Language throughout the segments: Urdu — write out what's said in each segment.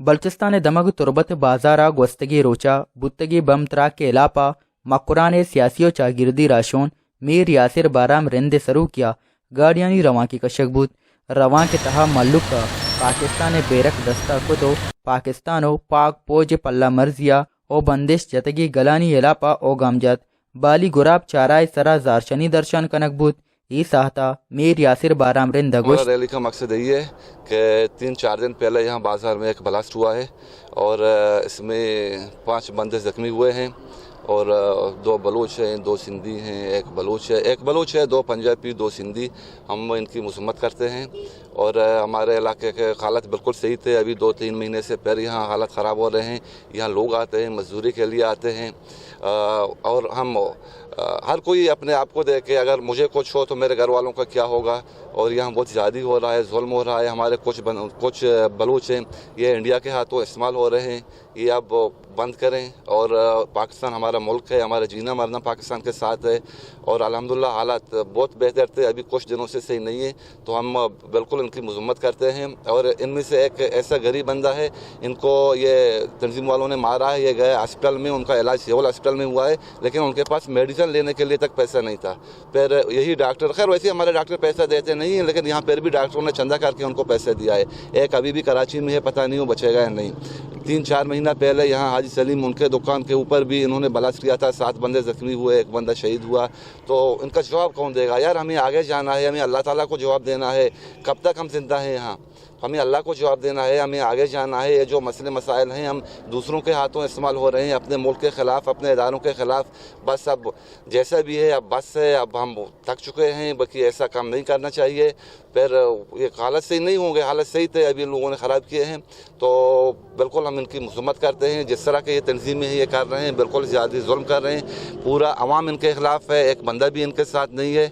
بلوچستان دمگ تربت بازارا گوستگی روچا بتگی بم ترا کے علاپا مقران سیاسی و چاگردی راشون میر یاسر بارام رند سرو کیا گاڑیانی رواں کی کشک بود رواں کے تہا ملک کا پاکستان بیرک دستہ کتو پاکستانو پاک پوج پلہ مرزیا او بندش جتگی گلانی علاپا او گامجت بالی گراب چارائے سرا زارشنی درشن کنک بود ای ساہتا میر یاسر بارام رند گوشت. ریلی کا مقصد یہی ہے کہ 3-4 دن پہلے یہاں بازار میں ایک بلاسٹ ہوا ہے اور اس میں 5 بندے زخمی ہوئے ہیں اور 2 بلوچ ہیں 2 سندھی ہیں ایک بلوچ ہے 2 پنجابی 2 سندھی. ہم ان کی مذمت کرتے ہیں اور ہمارے علاقے کے حالت بالکل صحیح تھے. ابھی 2-3 مہینے سے پہلے یہاں حالت خراب ہو رہے ہیں. یہاں لوگ آتے ہیں مزدوری کے لیے آتے ہیں اور ہم ہر کوئی اپنے آپ کو دیکھے اگر مجھے کچھ ہو تو میرے گھر والوں کا کیا ہوگا. اور یہاں بہت زیادتی ہو رہا ہے ظلم ہو رہا ہے. ہمارے کچھ بلوچ ہیں یہ انڈیا کے ہاتھوں استعمال ہو رہے ہیں. یہ اب بند کریں اور پاکستان ہمارا ملک ہے ہمارا جینا مرنا پاکستان کے ساتھ ہے اور الحمدللہ حالات بہت بہتر تھے ابھی کچھ دنوں سے صحیح نہیں ہے. تو ہم بالکل ان کی مذمت کرتے ہیں اور ان میں سے ایک ایسا غریب بندہ ہے ان کو یہ تنظیم والوں نے مارا ہے. یہ گئے ہاسپٹل میں ان کا علاج سول ہاسپٹل میں ہوا ہے لیکن ان کے پاس میڈیسن لینے کے لیے تک پیسہ نہیں تھا. پھر یہی ڈاکٹر خیر ویسے ہمارے ڈاکٹر پیسہ دیتے نہیں ہیں لیکن یہاں پھر بھی ڈاکٹروں نے چندہ کر کے ان کو پیسے دیا ہے. ایک ابھی بھی کراچی میں ہے پتہ نہیں وہ بچے گا یا نہیں. 3-4 مہینہ پہلے یہاں حاجی سلیم ان کے دکان کے اوپر بھی انہوں نے بلاسٹ کیا تھا. 7 بندے زخمی ہوئے 1 بندہ شہید ہوا. تو ان کا جواب کون دے گا یار. ہمیں آگے جانا ہے ہمیں اللہ تعالیٰ کو جواب دینا ہے. کب تک ہم زندہ ہیں یہاں ہمیں اللہ کو جواب دینا ہے ہمیں آگے جانا ہے. یہ جو مسئلے مسائل ہیں ہم دوسروں کے ہاتھوں استعمال ہو رہے ہیں اپنے ملک کے خلاف اپنے اداروں کے خلاف. بس اب جیسا بھی ہے اب بس ہے اب ہم تھک چکے ہیں. باقی ایسا کام نہیں کرنا چاہیے. پھر یہ حالت صحیح نہیں ہوں گے حالت صحیح تھے ابھی لوگوں نے خراب کیے ہیں. تو بالکل ہم ان کی مذمت کرتے ہیں. جس طرح کے یہ تنظیمیں یہ کر رہے ہیں بالکل زیادہ ظلم کر رہے ہیں. پورا عوام ان کے خلاف ہے. ایک بندہ بھی ان کے ساتھ نہیں ہے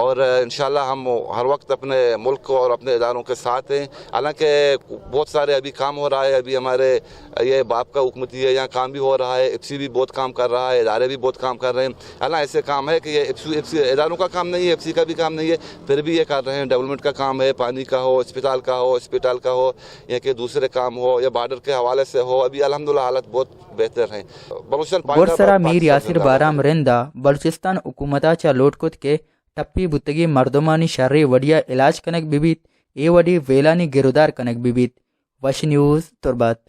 اور انشاءاللہ ہم ہر وقت اپنے ملک اور اپنے اداروں کے ساتھ ہیں. حالانکہ بہت سارے ابھی کام ہو رہا ہے. ابھی ہمارے یہ باپ کا حکومتی ہے یہاں کام بھی ہو رہا ہے. ایف سی بھی بہت کام کر رہا ہے. ادارے بھی بہت کام کر رہے ہیں. حالانکہ ایسے کام ہے کہ یہ ایف سی اداروں کا کام نہیں ہے ایف سی کا بھی کام نہیں ہے پھر بھی یہ کر رہے ہیں. ڈیولپمنٹ کا کام ہے پانی کا ہو اسپتال کا ہو ہسپتال کا ہو یا کہ دوسرے کام ہو یا بارڈر کے حوالے سے ہو. ابھی الحمدللہ حالت بہت بہتر ہیں. گورسرا میر یاسر بارام رندہ بلوچستان حکومتا چا لوٹ کت کے ٹپی بتگی مردمانی شرری وڈیا علاج کنک بیبیت اے وڈی ویلانی گرودار کنک بیبیت. وش نیوز تربت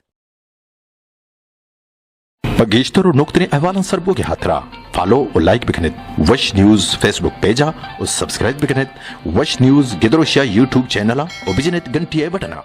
پگیشتر و نقطۂ احوالن سربوگی ہاترا فالو و لائک بکنید وش نیوز فیس بک پیجا و سبسکرائب بکنید وش نیوز گدروشیا یوٹیوب چینلا و بجنید گھنٹی بٹنا.